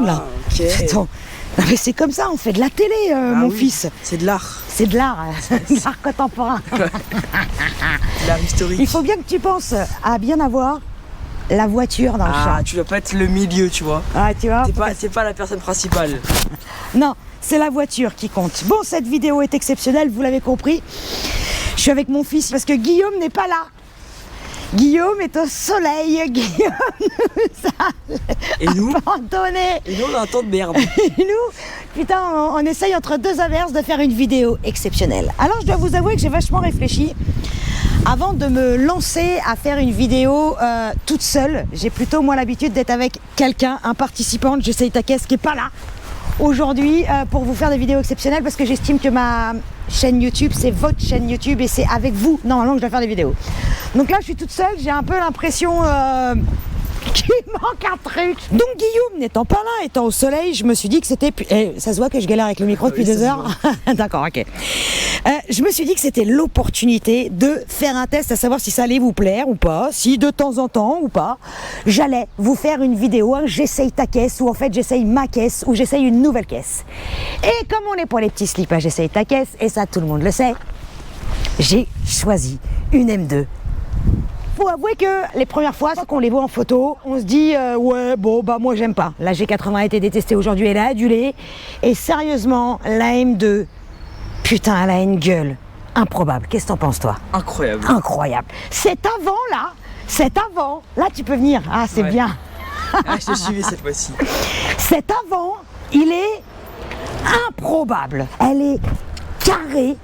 regarde là. Ok. Attends. Non, mais c'est comme ça, on fait de la télé, mon fils. C'est de l'art. C'est de l'art, de l'art contemporain. De l'art historique. Il faut bien que tu penses à bien avoir la voiture dans le Ah, chat. tu dois pas être le milieu, tu vois. Ah, tu vois. C'est pas la personne principale. Non, c'est la voiture qui compte. Bon, cette vidéo est exceptionnelle, vous l'avez compris. Je suis avec mon fils parce que Guillaume n'est pas là. Guillaume est au soleil. Guillaume nous a Et nous abandonnés. Et nous, on a un temps de merde. Et nous, putain, on essaye entre deux averses de faire une vidéo exceptionnelle. Alors, je dois vous avouer que j'ai vachement réfléchi. Avant de me lancer à faire une vidéo toute seule, j'ai plutôt moi l'habitude d'être avec quelqu'un, un participant de J'essaye ta caisse qui n'est pas là aujourd'hui pour vous faire des vidéos exceptionnelles parce que j'estime que ma chaîne YouTube, c'est votre chaîne YouTube et c'est avec vous normalement que je dois faire des vidéos. Donc là, je suis toute seule, j'ai un peu l'impression qu'il manque un truc. Donc Guillaume n'étant pas là, étant au soleil, je me suis dit que c'était... ça se voit que je galère avec le micro depuis 2 heures. D'accord, ok. Je me suis dit que c'était l'opportunité de faire un test à savoir si ça allait vous plaire ou pas, si de temps en temps ou pas, j'allais vous faire une vidéo, j'essaye ta caisse, ou en fait j'essaye ma caisse, ou j'essaye une nouvelle caisse. Et comme on est pour les petits slips à j'essaye ta caisse, et ça tout le monde le sait, j'ai choisi une M2. Faut avouer que les premières fois qu'on les voit en photo, on se dit ouais bon bah moi j'aime pas. La G80 a été détestée aujourd'hui, elle est adulée. Et sérieusement, la M2, putain elle a une gueule improbable. Qu'est-ce que t'en penses toi? Incroyable. Incroyable. Cet avant là, là tu peux venir. Ah c'est bien. Ah, je te suivais cette fois-ci. Cet avant, il est improbable. Elle est carrée.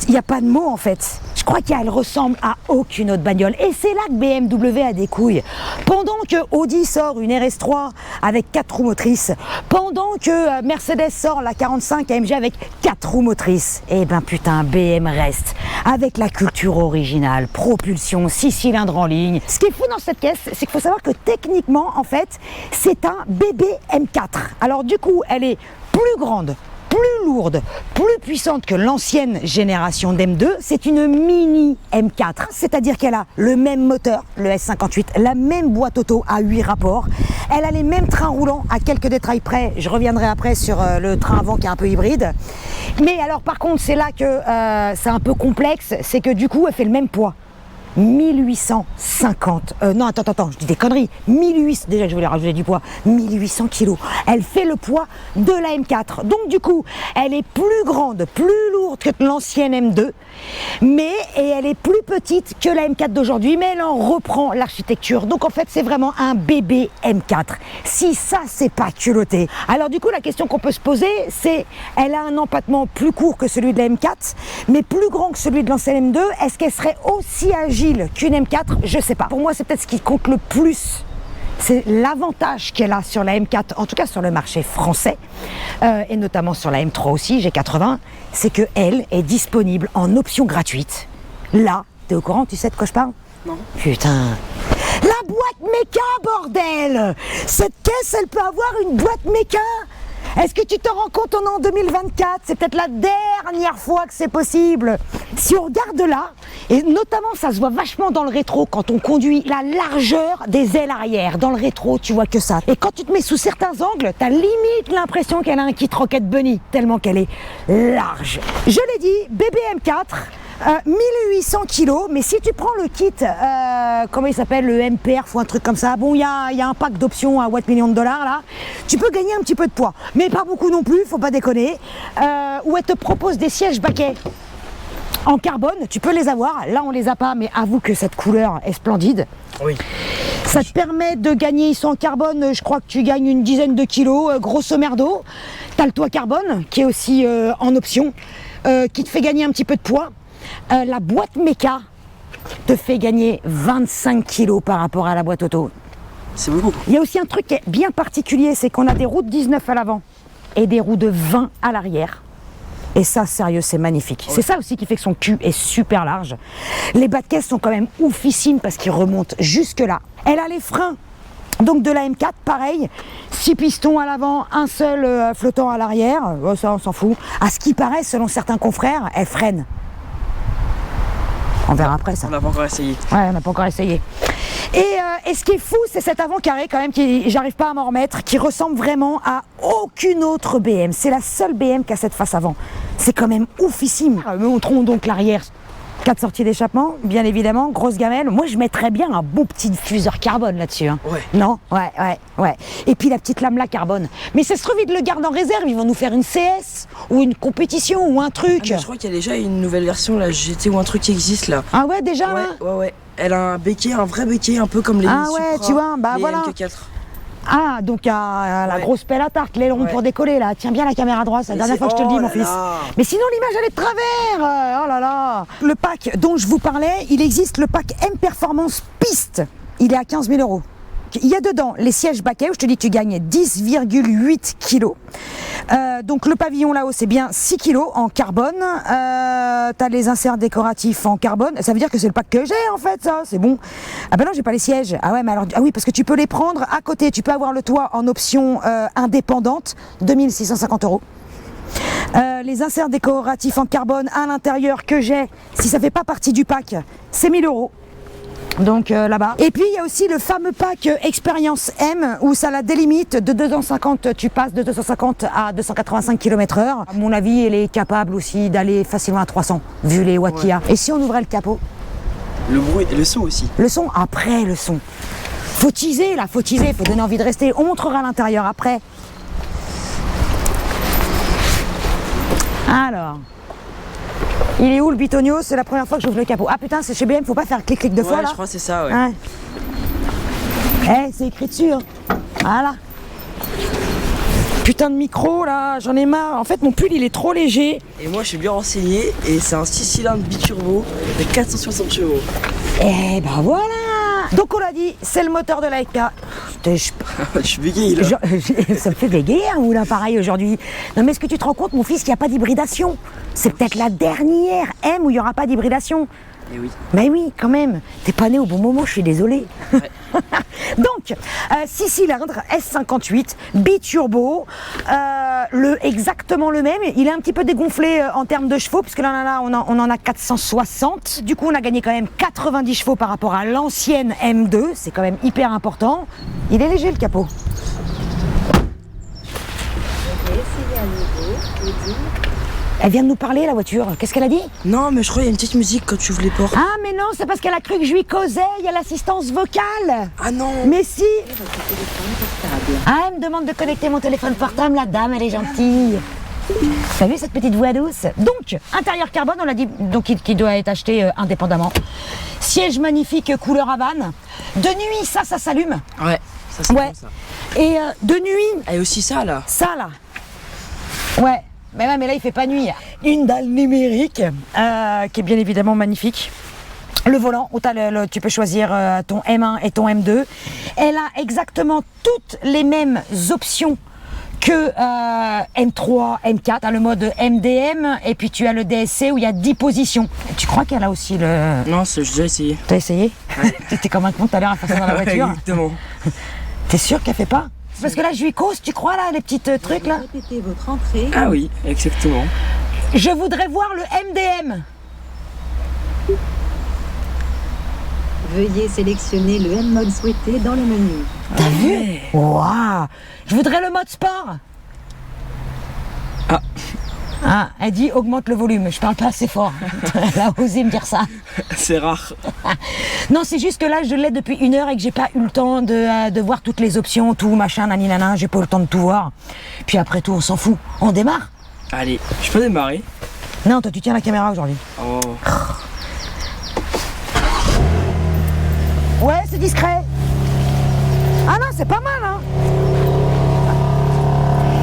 Il n'y a pas de mots en fait. Je crois qu'elle ressemble à aucune autre bagnole. Et c'est là que BMW a des couilles. Pendant que Audi sort une RS3 avec 4 roues motrices, pendant que Mercedes sort la 45 AMG avec 4 roues motrices, et ben putain, BM reste avec la culture originale, propulsion, 6 cylindres en ligne. Ce qui est fou dans cette caisse, c'est qu'il faut savoir que techniquement, en fait, c'est un bébé M4. Alors du coup, elle est plus grande, plus lourde, plus puissante que l'ancienne génération d'M2, c'est une mini M4, c'est-à-dire qu'elle a le même moteur, le S58, la même boîte auto à 8 rapports, elle a les mêmes trains roulants à quelques détails près, je reviendrai après sur le train avant qui est un peu hybride, mais alors par contre c'est là que c'est un peu complexe, c'est que du coup elle fait le même poids. 1850, non attends, je dis des conneries, 1800, déjà que je voulais rajouter du poids, 1800 kilos, elle fait le poids de la M4, donc du coup, elle est plus grande, plus lourde que l'ancienne M2, et elle est plus petite que la M4 d'aujourd'hui, mais elle en reprend l'architecture, donc en fait c'est vraiment un bébé M4, si ça c'est pas culotté. Alors du coup la question qu'on peut se poser, c'est, elle a un empattement plus court que celui de la M4, mais plus grand que celui de l'ancienne M2, est-ce qu'elle serait aussi agile qu'une M4, je sais pas. Pour moi, c'est peut-être ce qui compte le plus. C'est l'avantage qu'elle a sur la M4, en tout cas sur le marché français, et notamment sur la M3 aussi, G80, c'est qu'elle est disponible en option gratuite. Là, t'es au courant, tu sais de quoi je parle? Non. Putain. La boîte méca, bordel! Cette caisse, elle peut avoir une boîte méca! Est-ce que tu te rends compte, on est en 2024, c'est peut-être la dernière fois que c'est possible. Si on regarde là, et notamment ça se voit vachement dans le rétro quand on conduit, la largeur des ailes arrière. Dans le rétro, tu vois que ça. Et quand tu te mets sous certains angles, t'as limite l'impression qu'elle a un kit Rocket Bunny, tellement qu'elle est large. Je l'ai dit, bébé M4, 1800 kilos, mais si tu prends le kit, comment il s'appelle, le MPR ou un truc comme ça, bon, il y a un pack d'options à $1 million là, tu peux gagner un petit peu de poids, mais pas beaucoup non plus, faut pas déconner, où elle te propose des sièges baquets en carbone, tu peux les avoir, là on les a pas, mais avoue que cette couleur est splendide. Oui. Ça te permet de gagner, ils sont en carbone, je crois que tu gagnes une dizaine de kilos, grosso merdo. T'as le toit carbone, qui est aussi en option, qui te fait gagner un petit peu de poids. La boîte méca te fait gagner 25 kilos par rapport à la boîte auto. C'est beaucoup. Il y a aussi un truc qui est bien particulier, c'est qu'on a des roues de 19 à l'avant et des roues de 20 à l'arrière. Et ça, sérieux, c'est magnifique. Ouais. C'est ça aussi qui fait que son cul est super large. Les bas de caisse sont quand même oufissimes parce qu'ils remontent jusque là. Elle a les freins donc de la M4, pareil, 6 pistons à l'avant, un seul flottant à l'arrière. Oh, ça, on s'en fout. À ce qui paraît, selon certains confrères, elle freine. On verra après ça. On n'a pas encore essayé. Ouais, on n'a pas encore essayé. Et ce qui est fou, c'est cet avant-carré quand même, qui j'arrive pas à m'en remettre, qui ressemble vraiment à aucune autre BM. C'est la seule BM qui a cette face avant. C'est quand même oufissime. Montrons donc l'arrière. 4 sorties d'échappement, bien évidemment, grosse gamelle. Moi, je mettrais bien un beau petit diffuseur carbone là-dessus. Hein. Ouais. Non? Ouais. Et puis la petite lame là carbone. Mais ça se trouve, ils le gardent en réserve. Ils vont nous faire une CS ou une compétition ou un truc. Je crois qu'il y a déjà une nouvelle version, la GT ou un truc qui existe là. Ah ouais, déjà là? Ouais. Elle a un béquet, un vrai béquet, un peu comme les Supra, tu vois, bah les voilà. MK4. Ah, donc la grosse pelle à tarte, l'aileron pour décoller là. Tiens bien la caméra droite, c'est la dernière fois que je te le dis, mon fils. Mais sinon, l'image elle est de travers. Oh là là. Le pack dont je vous parlais, il existe le pack M Performance Piste. Il est à 15 000 €. Il y a dedans les sièges baquets où je te dis tu gagnes 10,8 kg. Donc le pavillon là-haut c'est bien 6 kg en carbone. T'as les inserts décoratifs en carbone. Ça veut dire que c'est le pack que j'ai en fait, ça, c'est bon. Ah ben non, j'ai pas les sièges. Ah ouais, mais alors, ah oui, parce que tu peux les prendre à côté. Tu peux avoir le toit en option indépendante, 2650 €. Les inserts décoratifs en carbone à l'intérieur que j'ai, si ça fait pas partie du pack, c'est 1000 €. Donc là-bas. Et puis il y a aussi le fameux pack Expérience M où ça la délimite de 250, tu passes de 250 à 285 km/h. À mon avis, elle est capable aussi d'aller facilement à 300 vu les watts qu'il y a. Et si on ouvrait le capot? Le bruit et le son aussi. Le son, après le son. Faut teaser là, faut donner envie de rester. On montrera l'intérieur après. Alors. Il est où le bitonio? C'est la première fois que j'ouvre le capot. Ah putain, c'est chez BM, faut pas faire clic-clic deux fois là? Je crois que c'est ça, ouais. C'est écrit dessus. Hein. Voilà. Putain de micro là, j'en ai marre. En fait, mon pull il est trop léger. Et moi je suis bien renseigné et c'est un 6 cylindres biturbo de 460 chevaux. Eh ben voilà. Donc on l'a dit, c'est le moteur de l'AEK. Je suis bégayé là. Ça me fait bégayer un moulin pareil aujourd'hui. Non mais est-ce que tu te rends compte, mon fils, qu'il n'y a pas d'hybridation? C'est peut-être la dernière M où il n'y aura pas d'hybridation. Eh oui. Mais oui, quand même. T'es pas né au bon moment, je suis désolée. Ouais. Donc, 6 cylindres, S58, biturbo, exactement le même. Il est un petit peu dégonflé en termes de chevaux, puisque là, on en a 460. Du coup, on a gagné quand même 90 chevaux par rapport à l'ancienne M2. C'est quand même hyper important. Il est léger, le capot. Elle vient de nous parler, la voiture. Qu'est-ce qu'elle a dit? Non, mais je crois qu'il y a une petite musique quand tu ouvres les portes. Ah, mais non, c'est parce qu'elle a cru que je lui causais. Il y a l'assistance vocale. Ah non. Mais si. Ah, elle me demande de connecter mon téléphone portable. La dame, elle est gentille. T'as vu cette petite voix douce? Donc, intérieur carbone, on l'a dit, donc qui doit être acheté indépendamment. Siège magnifique couleur Havane. De nuit, ça s'allume. Ouais, ça c'est bon, ça. Et de nuit... Et aussi ça là. Ça là. Ouais. Mais là il fait pas nuit. Une dalle numérique qui est bien évidemment magnifique. Le volant, où tu peux choisir ton M1 et ton M2. Elle a exactement toutes les mêmes options que M3, M4. Tu as le mode MDM et puis tu as le DSC où il y a 10 positions. Tu crois qu'elle a aussi le... Non, j'ai déjà essayé. T'as essayé? Ouais. T'étais comme un con tout à l'heure à faire ça dans la voiture. Exactement. T'es sûr qu'elle fait pas? Parce que là, je lui cause, tu crois, là, les petits trucs, là? Répétez votre entrée. Ah oui, exactement. Je voudrais voir le MDM. Veuillez sélectionner le M-mode souhaité dans le menu. T'as vu? Waouh! Je voudrais le mode sport. Ah, elle dit augmente le volume. Je parle pas assez fort. Elle a osé me dire ça. C'est rare. Non, c'est juste que là, je l'ai depuis 1 heure et que j'ai pas eu le temps de voir toutes les options, tout, machin, naninana. J'ai pas eu le temps de tout voir. Puis après tout, on s'en fout. On démarre? Allez, je peux démarrer? Non, toi, tu tiens la caméra aujourd'hui. Oh. Ouais, c'est discret. Ah non, c'est pas mal, hein.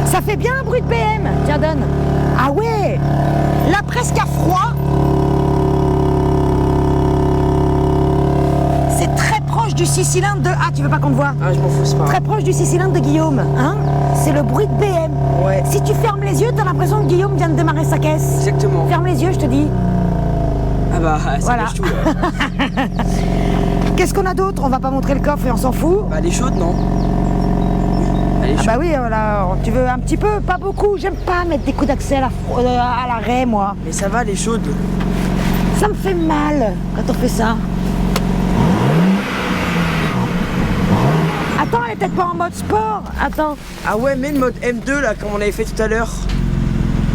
Ça fait bien un bruit de BM. Tiens, donne. Ah ouais. Là, presque à froid. C'est très proche du 6 cylindres de... Ah, tu veux pas qu'on te voit? Ah, je m'en fous, c'est pas Très grave. proche du 6 cylindres de Guillaume, hein. C'est le bruit de BM. Ouais. Si tu fermes les yeux, t'as l'impression que Guillaume vient de démarrer sa caisse. Exactement. Ferme les yeux, je te dis. Ah bah, ça Voilà. gâche tout là. Qu'est-ce qu'on a d'autre? On va pas montrer le coffre et on s'en fout. Bah, elle est chaude, non? Elle est Ah chaude. bah oui, voilà, tu veux un petit peu, pas beaucoup. J'aime pas mettre des coups d'accès à l'arrêt, moi. Mais ça va, elle est chaude. Ça me fait mal quand on fait ça. attends, elle est peut-être pas en mode sport. Attends. Ah ouais, mais le mode M2 là, comme on avait fait tout à l'heure.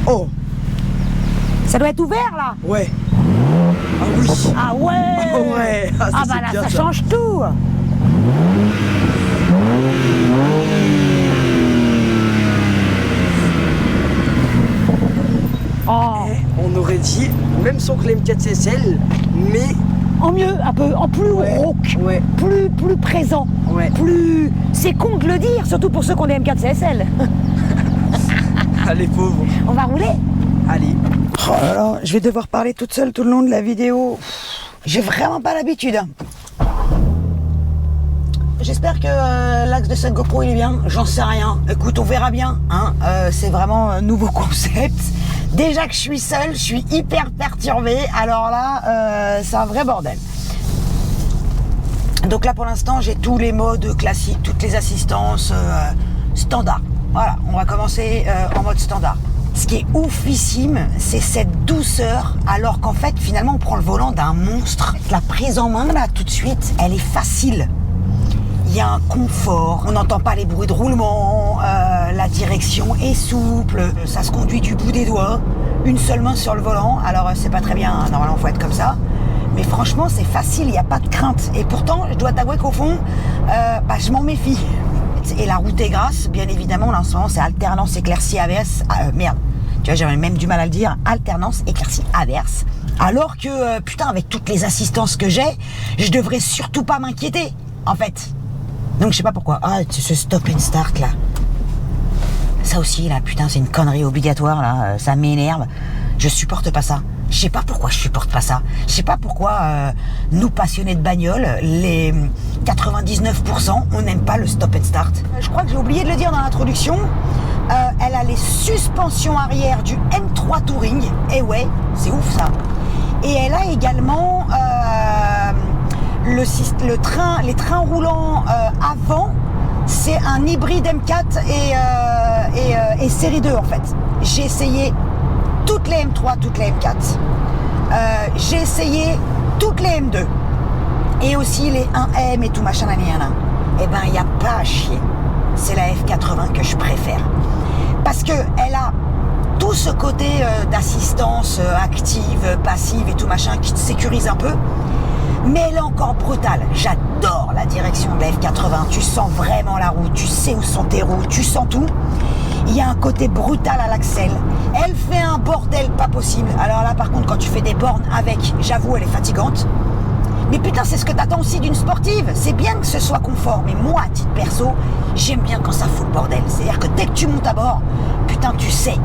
Oh. Ça doit être ouvert là. Ouais. Ah oui. Ah ouais. Oh ouais. Ah, ça, Ah bah c'est là, bien, ça change tout. Oh. On aurait dit même son que l'M4 CSL, mais En mieux, un peu, en plus ouais, rauque, ouais. plus présent, Ouais. plus... C'est con de le dire, surtout pour ceux qui ont des M4 CSL. Allez pauvres. On va rouler. Allez. Oh là là, je vais devoir parler toute seule tout le long de la vidéo. J'ai vraiment pas l'habitude. J'espère que l'axe de cette GoPro il est bien, j'en sais rien. Écoute, on verra bien. Hein. C'est vraiment un nouveau concept. Déjà que je suis seule, je suis hyper perturbée. Alors là, c'est un vrai bordel. Donc là, pour l'instant, j'ai tous les modes classiques, toutes les assistances standard. Voilà, on va commencer en mode standard. Ce qui est oufissime, c'est cette douceur, alors qu'en fait, finalement, on prend le volant d'un monstre. La prise en main, là, tout de suite, elle est facile. Il y a un confort, on n'entend pas les bruits de roulement, la direction est souple, ça se conduit du bout des doigts, une seule main sur le volant, alors c'est pas très bien, hein, normalement il faut être comme ça, mais franchement c'est facile, il n'y a pas de crainte, et pourtant je dois t'avouer qu'au fond, je m'en méfie. Et la route est grasse, bien évidemment, là en ce moment c'est alternance éclaircie ABS, merde, tu vois j'avais même du mal à le dire, alternance éclaircie ABS, alors que putain avec toutes les assistances que j'ai, je devrais surtout pas m'inquiéter, en fait. Donc je sais pas pourquoi. Ah, ce stop and start là. Ça aussi là, putain, c'est une connerie obligatoire là. Ça m'énerve. Je supporte pas ça. Je sais pas pourquoi je supporte pas ça. Je sais pas pourquoi nous passionnés de bagnole, les 99%, on n'aime pas le stop and start. Je crois que j'ai oublié de le dire dans l'introduction. Elle a les suspensions arrière du M3 Touring. Et ouais, c'est ouf ça. Et elle a également les trains roulants avant, c'est un hybride M4 et série 2 en fait. J'ai essayé toutes les M3, toutes les M4. J'ai essayé toutes les M2 et aussi les 1M et tout machin là. Eh ben il n'y a pas à chier. C'est la F80 que je préfère parce que elle a tout ce côté d'assistance active, passive et tout machin qui te sécurise un peu. Mais elle est encore brutale. J'adore la direction de la F80. Tu sens vraiment la route, tu sais où sont tes roues, tu sens tout. Il y a un côté brutal à l'axel. Elle fait un bordel pas possible. Alors là, par contre, quand tu fais des bornes avec, j'avoue, elle est fatigante. Mais putain, c'est ce que t'attends aussi d'une sportive. C'est bien que ce soit confort. Mais moi, à titre perso, j'aime bien quand ça fout le bordel. C'est-à-dire que dès que tu montes à bord, putain, tu sais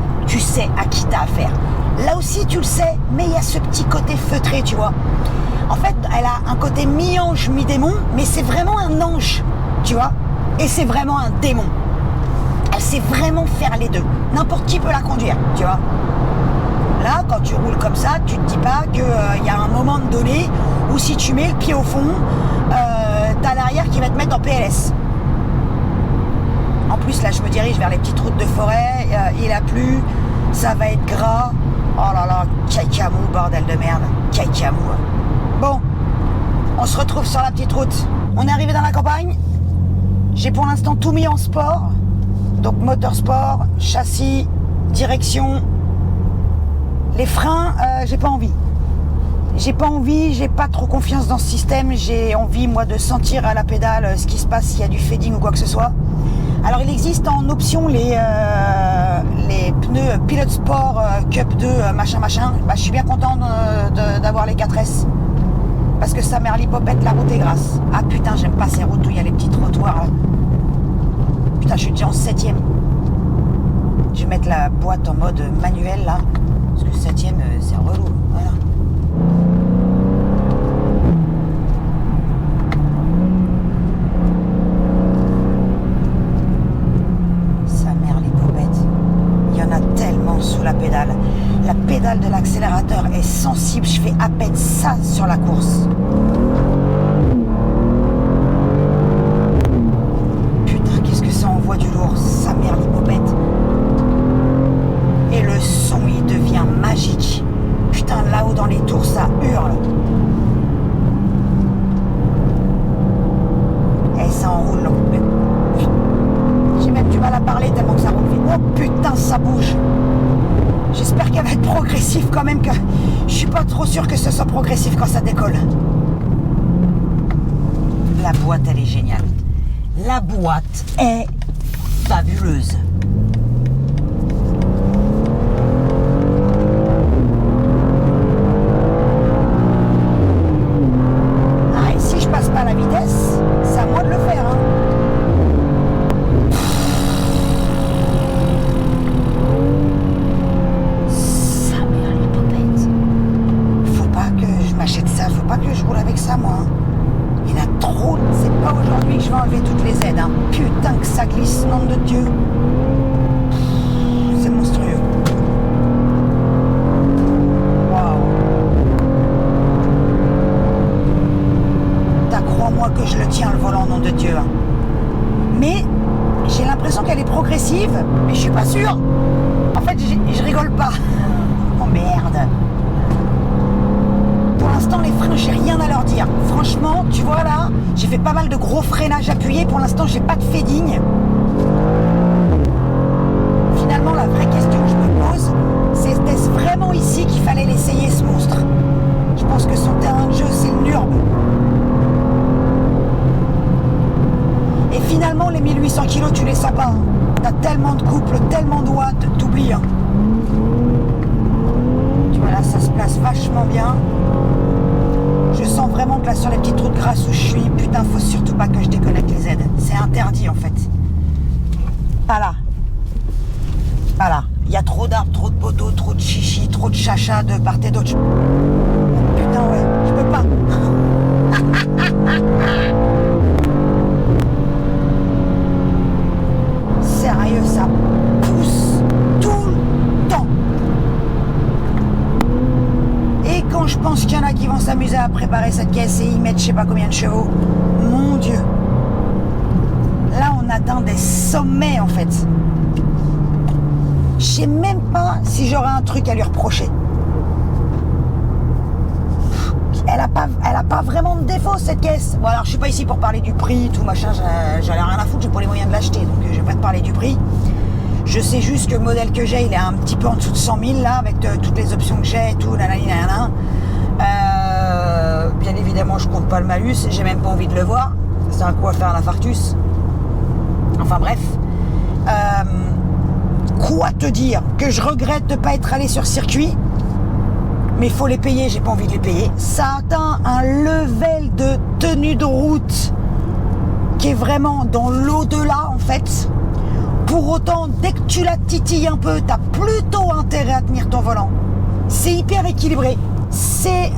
à qui t'as affaire. Là aussi, tu le sais, mais il y a ce petit côté feutré, tu vois. En fait, elle a un côté mi-ange, mi-démon, mais c'est vraiment un ange, tu vois. Et c'est vraiment un démon. Elle sait vraiment faire les deux. N'importe qui peut la conduire, tu vois. Là, quand tu roules comme ça, tu te dis pas qu'il y a un moment donné où si tu mets le pied au fond, t'as l'arrière qui va te mettre en PLS. En plus, là, je me dirige vers les petites routes de forêt. Il a plu, ça va être gras. Oh là là, caïcamou, bordel de merde. Caïcamou. Bon, on se retrouve sur la petite route. On est arrivé dans la campagne. J'ai pour l'instant tout mis en sport. Donc moteur sport, châssis, direction. Les freins, j'ai pas envie. J'ai pas trop confiance dans ce système. J'ai envie, moi, de sentir à la pédale ce qui se passe, s'il y a du fading ou quoi que ce soit. Alors, il existe en option les pneus Pilot Sport Cup 2, machin. Je suis bien content d'avoir les 4S. Parce que sa mère l'hypopète, la route est grasse. Ah putain, j'aime pas ces routes où il y a les petits trottoirs. Là. Putain, je suis déjà en 7ème. Je vais mettre la boîte en mode manuel là. Parce que 7ème, c'est relou. Voilà. Sa mère l'hypopète. Il y en a tellement sous la pédale. La pédale de l'accélérateur est sensible. Je fais à peine ça sur la course. Putain, qu'est-ce que ça envoie du lourd. Sa mère l'hypopète. Et le son, il devient magique. Putain, là-haut dans les tours, ça hurle. Et ça enroule. progressif quand même que je suis pas trop sûre que ce soit progressif quand ça décolle. La boîte, elle est géniale. La boîte est fabuleuse. Ah, et si je passe pas la vitesse, c'est à moi de le faire, hein. Ça mère les popettes. Faut pas que je m'achète ça, faut pas que je roule avec ça, moi. Il y en a trop, c'est pas aujourd'hui que je vais enlever toutes les aides, hein. Putain que ça glisse, nom de Dieu. C'est monstrueux. Waouh. Crois-moi que je le tiens le volant, nom de Dieu. Mais j'ai l'impression qu'elle est progressive, mais je suis pas sûre. En fait, je rigole pas. Oh merde. Pour l'instant, les freins, j'ai rien à leur dire. Franchement, tu vois là, j'ai fait pas mal de gros freinage appuyé. Pour l'instant, j'ai pas de fading. Finalement, la vraie question que je me pose, c'est est-ce vraiment ici qu'il fallait l'essayer, ce monstre? Je pense que son terrain de jeu, c'est le Nürb. Et finalement, les 1800 kilos, tu les sens pas. Hein. T'as tellement de couple, tellement de watts, t'oublies. Hein. Tu vois là, ça se place vachement bien. Je sens vraiment que là, sur les petites routes grasses où je suis, putain, faut surtout pas que je déconnecte les aides. C'est interdit, en fait. Pas là. Pas là. Il y a trop d'arbres, trop de poteaux, trop de chichis, trop de chacha de part et d'autre. Putain, ouais, je peux pas. Sérieux, ça pousse tout le temps. Et quand je pense qu'il y en a qui vont s'amuser à préparer cette caisse et y mettre je sais pas combien de chevaux, mon Dieu. Là, on atteint des sommets, en fait. Je sais même pas si j'aurais un truc à lui reprocher. Elle a pas vraiment de défaut, cette caisse. Bon, alors je suis pas ici pour parler du prix, tout machin, j'en ai rien à foutre, j'ai pas les moyens de l'acheter, donc je vais pas te parler du prix. Je sais juste que le modèle que j'ai, il est un petit peu en dessous de 100 000 là, avec toutes les options que j'ai et tout, nanani, nanana. Bien évidemment, je compte pas le malus, j'ai même pas envie de le voir. C'est un coup à faire un infarctus. Enfin bref. Quoi te dire? Que je regrette de pas être allé sur circuit. Mais il faut les payer, j'ai pas envie de les payer. Ça atteint un level de tenue de route qui est vraiment dans l'au-delà, en fait. Pour autant, dès que tu la titilles un peu, t'as plutôt intérêt à tenir ton volant. C'est hyper équilibré. C'est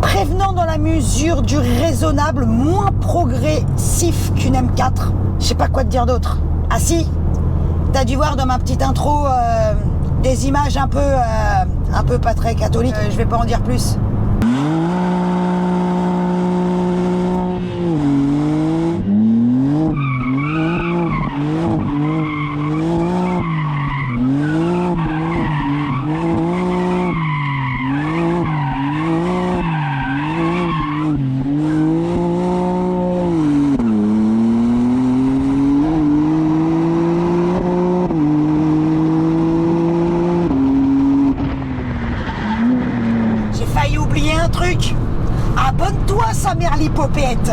prévenant dans la mesure du raisonnable, moins progressif qu'une M4. Je sais pas quoi te dire d'autre. Ah si, t'as dû voir dans ma petite intro des images un peu pas très catholiques. Je vais pas en dire plus. Abonne-toi, sa mère l'hypopète.